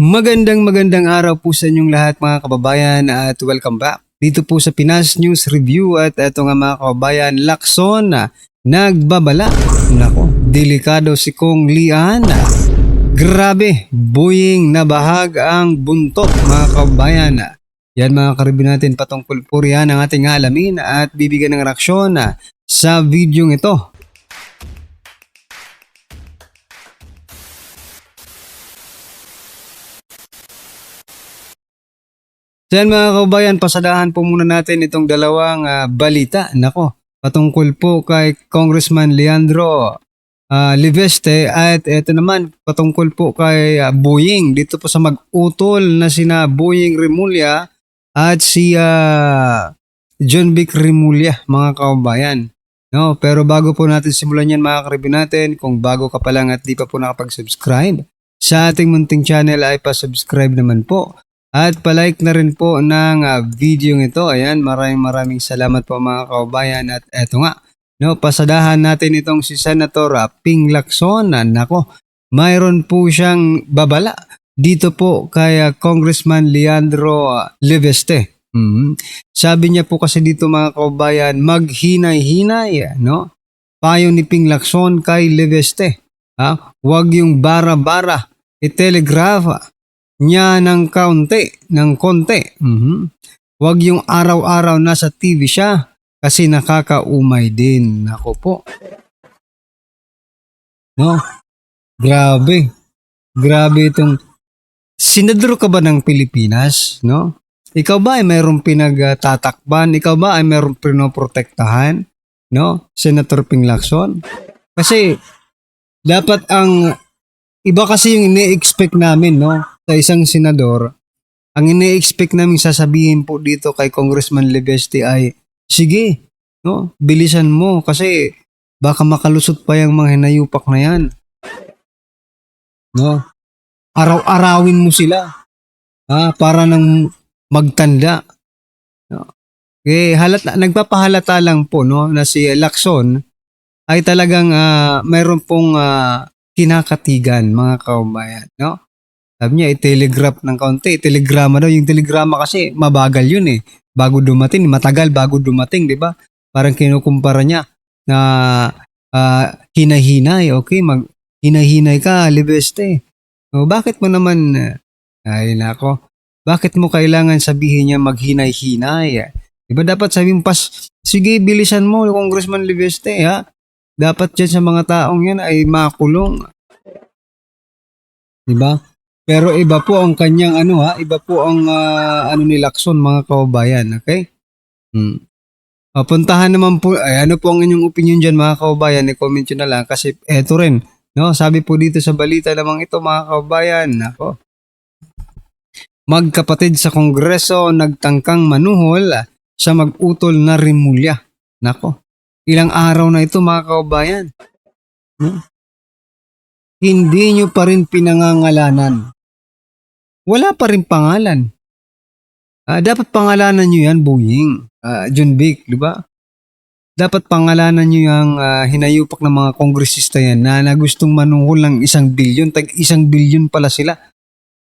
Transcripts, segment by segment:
Magandang araw po sa inyong lahat mga kababayan at welcome back dito po sa Pinas News Review. At eto nga mga kababayan, Lacson na nagbabala. Nako, delikado si Kong Lian. Grabe, Boeing nabahag ang buntot mga kababayan. Yan mga karibin natin patungkol po riyan ang ating alamin at bibigyan ng reaksyon sa videong ito. Yan mga kababayan, pasadahan po muna natin itong dalawang balita. Nako, patungkol po kay Congressman Leandro Liveste at ito naman patungkol po kay Boeing. Dito po sa mag-utol na sina Boeing Remulla at si John Vic Remulla mga kababayan. No, pero bago po natin simulan yan mga karibin natin, kung bago ka pa lang at di pa po nakapag-subscribe sa ating munting channel ay pa-subscribe naman po. At palike na rin po ng video ito. Ayan, maraming salamat po mga kababayan. At eto nga, no, pasadahan natin itong si Senator Ping Lacson. Nako, mayroon po siyang babala dito po kay Congressman Leandro Liveste. Sabi niya po kasi dito mga kababayan, maghinay-hinay, no? Payo ni Ping Lacson kay Liveste. Huwag yung bara-bara, i-telegraph niya ng konti. Huwag yung araw-araw nasa TV siya kasi nakakaumay din. Nako po. No? Grabe itong senador ka ba ng Pilipinas, no? Ikaw ba ay mayroong pinagtatakban? Ikaw ba ay mayroong pinoprotektahan, no? Senator Ping Lacson? Kasi dapat ang iba kasi yung ini-expect namin, no? Sa isang senador, ang ini-expect namin sasabihin po dito kay Congressman Liveste ay, sige, no, bilisan mo kasi baka makalusot pa yung mga hinayupak na yan. No? Araw-arawin mo sila para nang magtanda. No? Nagpapahalata lang po no, na si Lacson ay talagang mayroon pong kinakatigan mga kababayan. No? Sabi niya, i-telegraph ng kaunti. Telegrama daw. Yung telegrama kasi, mabagal yun eh. Bago dumating, matagal bago dumating, di ba? Parang kinukumpara niya na hinahinay. Okay, hinahinay ka, Liveste. O, bakit mo naman, ay nako, bakit mo kailangan sabihin niya maghinay-hinay? Di ba dapat sabihin sige, bilisan mo, Congressman Liveste, ha? Dapat dyan sa mga taong yan ay makulong. Di ba? Pero iba po ang kanyang iba po ang ni Lacson mga kababayan, okay? Puntahan naman po, ano po ang inyong opinion dyan mga kababayan, i-comment nyo na lang kasi eto rin, no? Sabi po dito sa balita namang ito mga kababayan, nako. Magkapatid sa Kongreso nagtangkang manuhol sa mag-utol na Remulla. Nako, ilang araw na ito mga kababayan. Hindi nyo pa rin pinangangalanan. Wala pa rin pangalan. Dapat pangalanan nyo yan, Boeing. John Vic, di ba? Dapat pangalanan nyo yung hinayupak ng mga kongresista yan na gustong manuhol ng 1 bilyon. Tag 1 bilyon pala sila.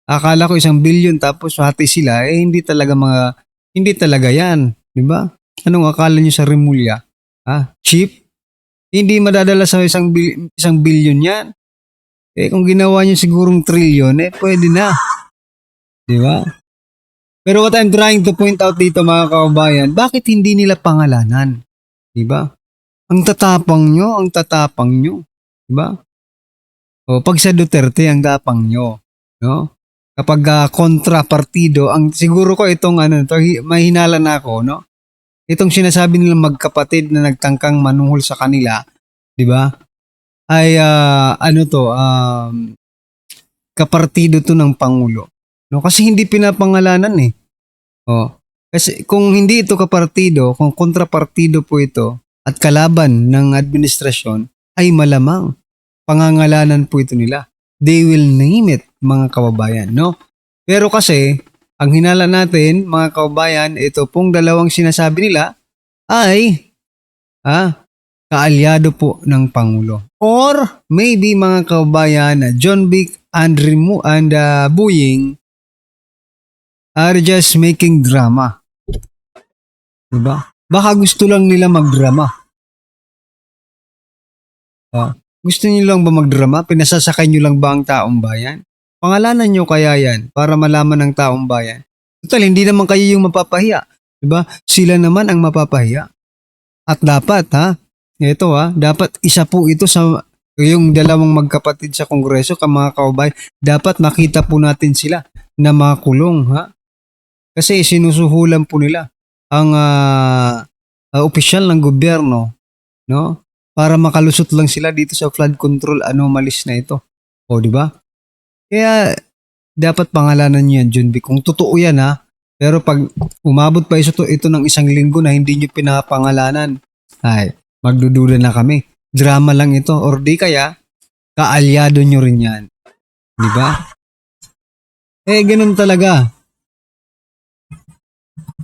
Akala ko 1 bilyon tapos hati sila. Hindi talaga yan. Di ba? Anong akala nyo sa Remulla? Cheap? Hindi madadala sa 1 bilyon yan. Kung ginawa nyo sigurong trilyon, pwede na. Di ba? Pero what I'm trying to point out dito mga kababayan, bakit hindi nila pangalanan? Di ba? Ang tatapang nyo. Di ba? O pag sa Duterte, ang tapang nyo. No? Kapag kontrapartido, siguro ko itong may hinala na ako, no? Itong sinasabi nila magkapatid na nagtangkang manuhol sa kanila, di ba? Ay kapartido to ng Pangulo. No, kasi hindi pinapangalanan eh. Kasi kung hindi ito kapartido, kung kontrapartido po ito at kalaban ng administrasyon, ay malamang pangangalanan po ito nila. They will name it, mga kababayan, no? Pero kasi, ang hinala natin, mga kababayan, ito pong dalawang sinasabi nila ay kaalyado po ng Pangulo. Or maybe mga kababayan, John Vic Buying are just making drama. Diba? Baka gusto lang nila magdrama. Gusto niyo lang ba magdrama? Pinasasakay niyo lang ba ang taong bayan? Pangalanan niyo kaya yan para malaman ng taong bayan. Total, hindi naman kayo yung mapapahiya. Diba? Sila naman ang mapapahiya. At dapat dapat isa po ito sa yung dalawang magkapatid sa Kongreso, mga kababayan, dapat makita po natin sila na makulong, Kasi sinusuhulan po nila ang opisyal ng gobyerno, no? Para makalusot lang sila dito sa flood control anomalies na ito. O, di ba? Kaya dapat pangalanan niyo yan, Junbi. Kung totoo yan, pero pag umabot pa ito ng isang linggo na hindi niyo pinapangalanan, ay, magdududa na kami. Drama lang ito. Or di kaya, kaalyado nyo rin yan. Di ba? Ganun talaga.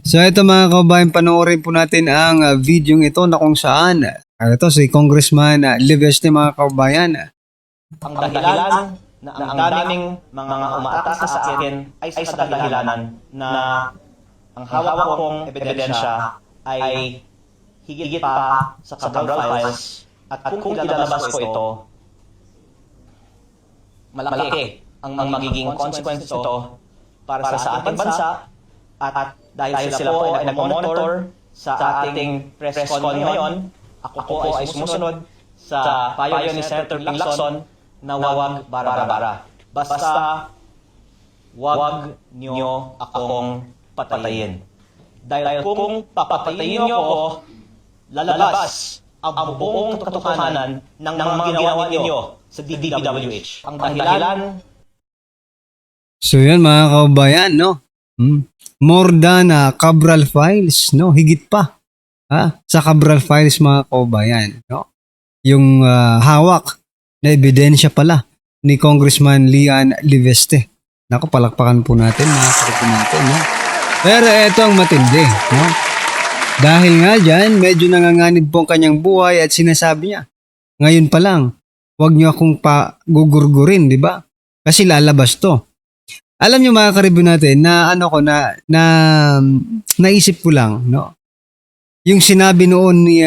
So ito mga kababayan, panoorin po natin ang video ito na kung saan ito si Congressman Liveste, mga kababayan. Ang dahilan na ang daming mga umaatake sa akin ay sa dahilanan na ang hawak kong ebidensya ay higit pa sa Cabral Files, at kung ilalabas ko ito, malaki ang magiging consequence ito para sa ating bansa. At dahil sila po ay nagmamonitor sa ating press con ngayon, ako po ay sumusunod sa payo ni Senator Ping Lacson na wag bara-bara. Basta wag nyo akong patayin. Dahil kung papatayin nyo ako, lalabas ang buong katotohanan ng mga ginawa ninyo sa DPWH. Ang dahilan... So yan mga kababayan, no? More than Cabral Files, no? Higit pa sa Cabral Files, mga kababayan, no? Yung hawak na ebidensya pala ni Congressman Lian Liveste. Naku, palakpakan po natin, mga kapatid natin, no? Pero eto ang matindi, no? Dahil nga dyan, medyo nanganganib po ang kanyang buhay at sinasabi niya, ngayon pa lang, huwag niyo akong gugurgurin, di ba? Kasi lalabas to. Alam niyo mga karibyo natin na naisip ko lang, no? Yung sinabi noon ni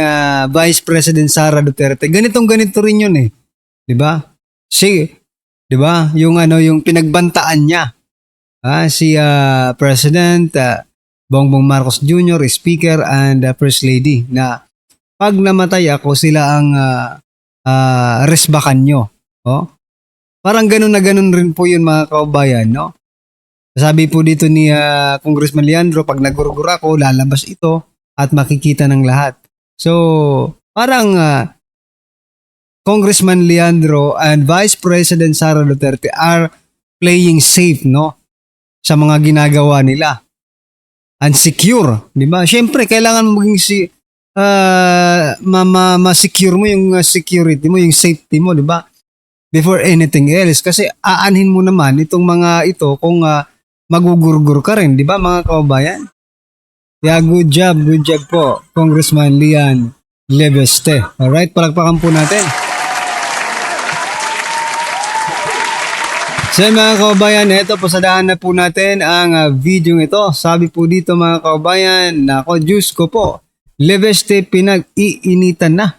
Vice President Sara Duterte, ganito rin yun eh. 'Di ba? 'Di ba? Yung pinagbantaan niya. Si President Bongbong Marcos Jr., Speaker and First Lady na pag namatay ako, sila ang resbakan nyo. Oh? Parang ganun na ganun rin po yun, mga kababayan, no? Sabi po dito ni Congressman Leandro, pag nagurugura ko, lalabas ito at makikita ng lahat. So, parang Congressman Leandro and Vice President Sara Duterte are playing safe, no? Sa mga ginagawa nila. And secure, di ba? Siyempre, kailangan maging ma-secure mo yung security mo, yung safety mo, di ba? Before anything else. Kasi aanhin mo naman itong mga ito kung magugurgur ka rin, di ba mga kababayan? Yeah, good job po, Congressman Lian Liveste. Alright, palakpakan po natin. So mga kababayan, ito, pasadahan na po natin ang video ito. Sabi po dito mga kababayan, nako, Diyos ko po, Liveste pinag-iinitan na.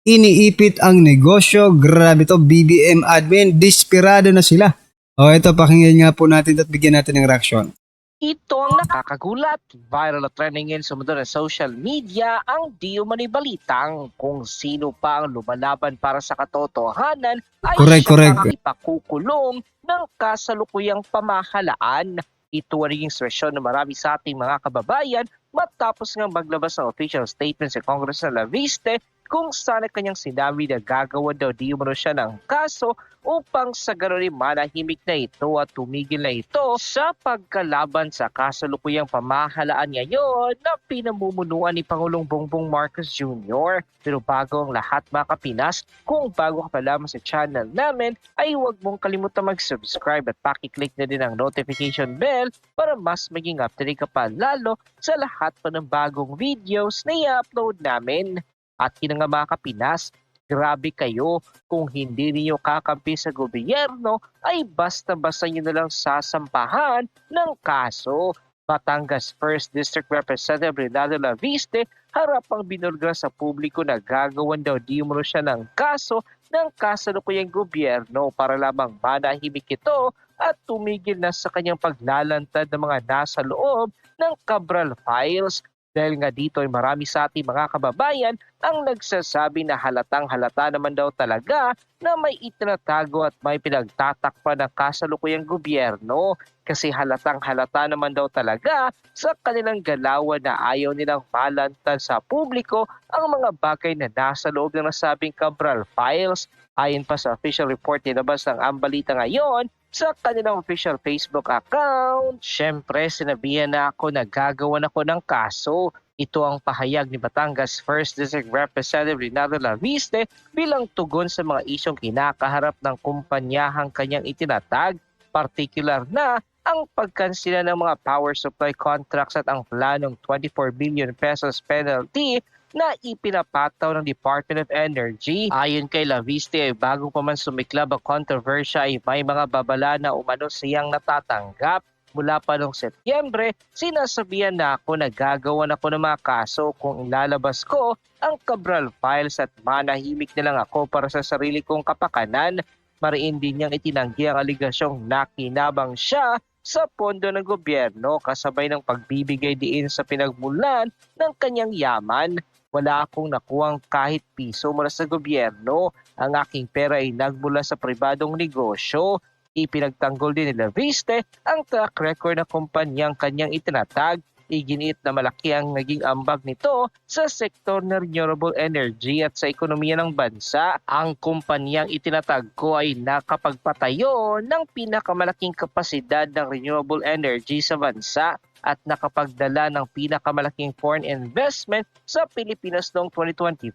Iniipit ang negosyo, grabe to, BBM admin, desperado na sila. O ito, pakinggan nga po natin at bigyan natin ng reaksyon. Ito ang nakakagulat. Viral at trending sa mundo ng social media ang di umano'y balitang kung sino pa ang lumalaban para sa katotohanan ay Correct. ipakukulong ng kasalukuyang pamahalaan. Ito ang naging sitwasyon ng marami sa ating mga kababayan matapos nga maglabas ng official statement si Congressman Liveste kung saan kanyang sinabi na gagawa daw di umano siya ng kaso upang sa gano'n manahimik na ito at tumigil na ito sa pagkalaban sa kasalukuyang pamahalaan ngayon na pinamumunuan ni Pangulong Bongbong Marcos Jr. Pero bago ang lahat mga kapinas, kung bago ka pa lamang sa channel namin, ay huwag mong kalimutan mag-subscribe at pakiclick na din ang notification bell para mas maging update ka pa lalo sa lahat pa ng bagong videos na i-upload namin. At yun nga mga kapinas, Grabe kayo, kung hindi niyo kakampi sa gobyerno ay basta-basta niyo na lang sasampahan ng kaso. Batangas 1st District Representative Rinaldo Laviste harapang binulgar sa publiko na gagawan daw di umano siya ng kaso ng kasalukuyang gobyerno para lamang manahimik ito at tumigil na sa kanyang paglalantad ng mga nasa loob ng Cabral Files. Dahil nga dito ay marami sa ating mga kababayan ang nagsasabi na halatang halata naman daw talaga na may itinatago at may pinagtatakpan ng kasalukuyang gobyerno, kasi halatang halata naman daw talaga sa kanilang galawan na ayaw nilang malantad sa publiko ang mga bagay na nasa loob ng nasabing Cabral Files. Ayon pa sa official report nilabas ng Ambalita ngayon sa kanilang official Facebook account. Siyempre, sinabihan na ako na gagawan ako ng kaso. Ito ang pahayag ni Batangas 1st District Representative Rinaldo Laviste bilang tugon sa mga isyong kinakaharap ng kumpanyahang kanyang itinatag, partikular na ang pagkansila ng mga power supply contracts at ang planong 24 billion pesos penalty na ipinapataw ng Department of Energy. Ayon kay Laviste ay bago pa man sumiklab ang kontrobersya ay may mga babala na umano siyang natatanggap. Mula pa noong Setyembre, sinasabihan na ako na gagawan ako ng mga kaso kung ilalabas ko ang Cabral Files at manahimik na lang ako para sa sarili kong kapakanan. Mariin din niyang itinanggi ang aligasyong nakinabang siya sa pondo ng gobyerno kasabay ng pagbibigay diin sa pinagmulan ng kanyang yaman. Wala akong nakuhang kahit piso mula sa gobyerno. Ang aking pera ay nagmula sa pribadong negosyo. Ipinagtanggol din ni Laviste ang track record ng kumpanyang kanyang itinatag. Iginiit na malaki ang naging ambag nito sa sektor ng renewable energy at sa ekonomiya ng bansa. Ang kumpanyang itinatag ko ay nakapagpatayo ng pinakamalaking kapasidad ng renewable energy sa bansa at nakapagdala ng pinakamalaking foreign investment sa Pilipinas noong 2025.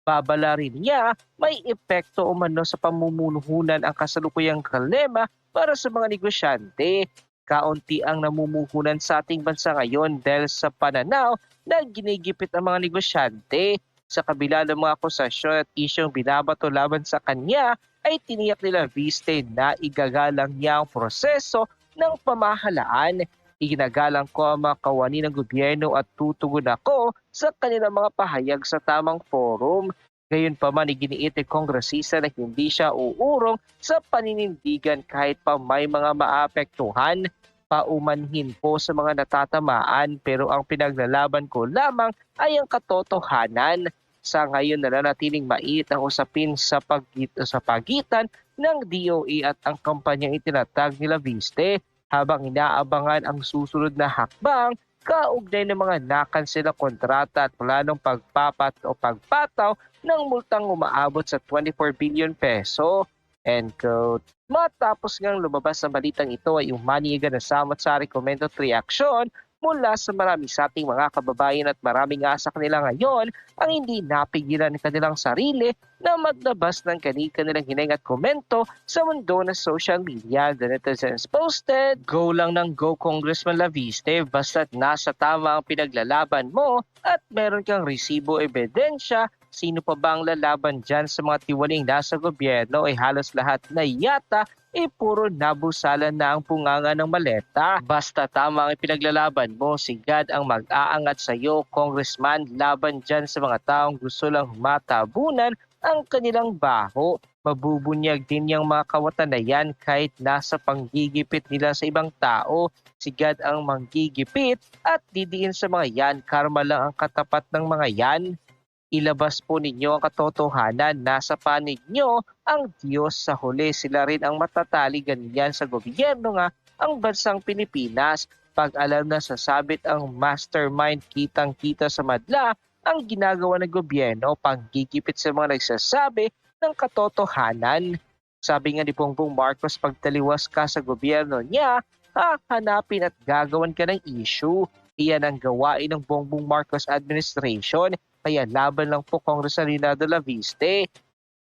Babala rin niya, may epekto umano sa pamumunuhunan ang kasalukuyang kalema para sa mga negosyante. Kaunti ang namumuhunan sa ating bansa ngayon dahil sa pananaw na ginigipit ang mga negosyante. Sa kabila ng mga akusasyon at isyong binabato laban sa kanya, ay tiniyak nila Laviste na igagalang niya ang proseso ng pamahalaan. Iginagalang ko ang mga kawani ng gobyerno at tutugon ako sa kanilang mga pahayag sa tamang forum. Gayon pa man, iginiit ni kongresista na hindi siya uurong sa paninindigan kahit pa may mga maapektuhan. Paumanhin po sa mga natatamaan, pero ang pinaglalaban ko lamang ay ang katotohanan. Sa ngayon nananatiling mainit ang usapin sa pagitan ng DOE at ang kampanyang itinatag ni Laviste, habang inaabangan ang susunod na hakbang kaugnay ng mga nakanselang kontrata at planong pagpataw ng multang umaabot sa 24 billion peso. End quote. Matapos ngang lumabas ang balitang ito ay umanigan na samot-sari komento at reaksyon mula sa marami sa ating mga kababayan at maraming nga sa kanila ngayon ang hindi napigilan ng kanilang sarili na maglabas ng kanilang hininga at komento sa mundo ng social media. The netizens posted, "Go lang ng go Congressman Laviste basta't nasa tama ang pinaglalaban mo at meron kang resibo ebidensya. Sino pa ba ang lalaban dyan sa mga tiwaling nasa gobyerno ay halos lahat na yata puro nabusalan na ang punganga ng maleta. Basta tama ang ipinaglalaban mo, sigad ang mag-aangat sa iyo, Congressman, laban dyan sa mga taong gusto lang matabunan ang kanilang baho. Mabubunyag din yung mga kawatan na yan kahit nasa panggigipit nila sa ibang tao. Sigad ang manggigipit at didiin sa mga yan, karma lang ang katapat ng mga yan. Ilabas po ninyo ang katotohanan, nasa panig nyo ang Diyos, sa huli sila rin ang matataligan niyan sa gobyerno nga ang bansang Pilipinas. Pag alam na sasabit ang mastermind, kitang-kita sa madla ang ginagawa ng gobyerno, panggigipit sa mga nagsasabi ng katotohanan. Sabi nga ni Bongbong Marcos, pag taliwas ka sa gobyerno niya, hahanapin at gagawan ka ng issue. Iyan ang gawain ng Bongbong Marcos administration. Kaya laban lang po Congressman Rinaldo Laviste.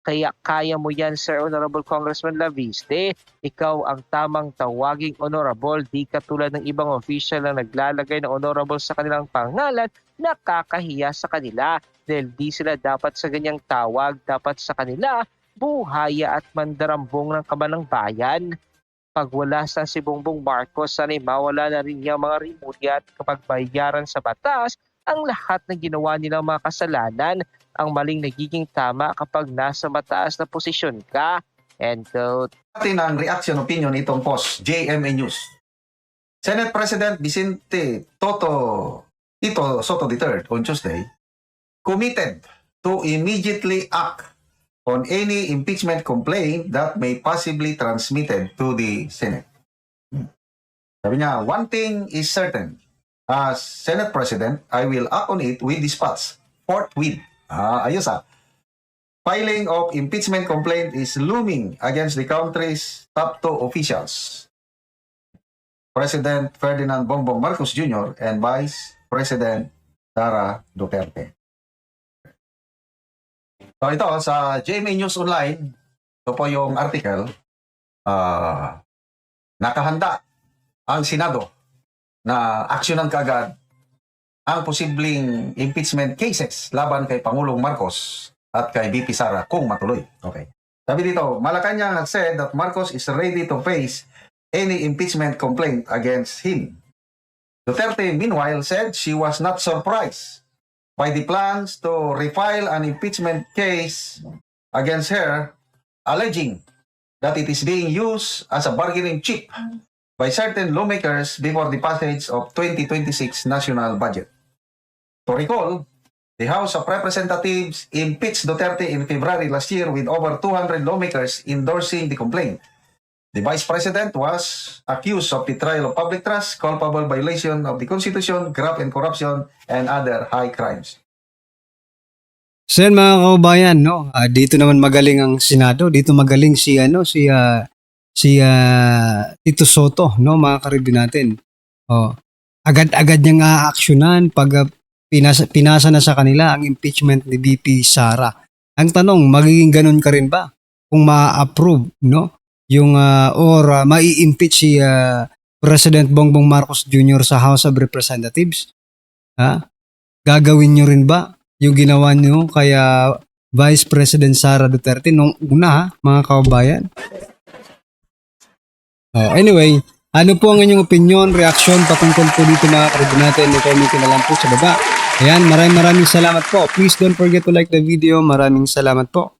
Kaya kaya mo yan, Sir Honorable Congressman Laviste. Ikaw ang tamang tawaging honorable, di katulad ng ibang official na naglalagay ng honorable sa kanilang pangalan, nakakahiya sa kanila. dahil di sila dapat sa ganyang tawag, dapat sa kanila buhaya at mandarambong ng kaban ng bayan. Pag wala sa si Bongbong Marcos, sana'y mawala na rin yung mga rimulya at kapag bayaran sa batas ang lahat ng ginawa nilang mga kasalanan. Ang maling nagiging tama kapag nasa mataas na posisyon ka. And Natin ang reaction opinion itong post, JMA News. Senate President Vicente Tito Soto III on Tuesday committed to immediately act on any impeachment complaint that may possibly transmitted to the Senate. Sabi niya, one thing is certain. As Senate President, I will act on it with dispatch, forthwith. Ayos ah. Filing of impeachment complaint is looming against the country's top two officials, President Ferdinand Bongbong Marcos Jr. and Vice President Sara Duterte. So ito, sa GMA News Online, ito po yung article, nakahanda ang Senado na aksyonan kaagad ang posibleng impeachment cases laban kay Pangulong Marcos at kay VP Sara kung matuloy. Okay. Sabi dito, Malacanang has said that Marcos is ready to face any impeachment complaint against him. Duterte, meanwhile, said she was not surprised by the plans to refile an impeachment case against her, alleging that it is being used as a bargaining chip by certain lawmakers before the passage of 2026 national budget. To recall, the House of Representatives impeached Duterte in February last year with over 200 lawmakers endorsing the complaint. The Vice President was accused of betrayal of public trust, culpable violation of the Constitution, graft and corruption, and other high crimes. So yan mga kaubayan, no? Dito naman magaling ang Senado, dito magaling si Tito Soto, no, mga karibin natin. Agad-agad niyang aaksyonan pag pinasa na sa kanila ang impeachment ni VP Sara. Ang tanong, magiging ganun ka rin ba kung ma-approve, no? Yung mai-impeach si President Bongbong Marcos Jr. sa House of Representatives? Gagawin nyo rin ba yung ginawa nyo kaya Vice President Sara Duterte nung una, mga kaubayan? Anyway, ano po ang inyong opinion, reaksyon patungkol po dito mga karibin natin? I-comment na lang po sa baba. Ayan, maraming salamat po. Please don't forget to like the video. Maraming salamat po.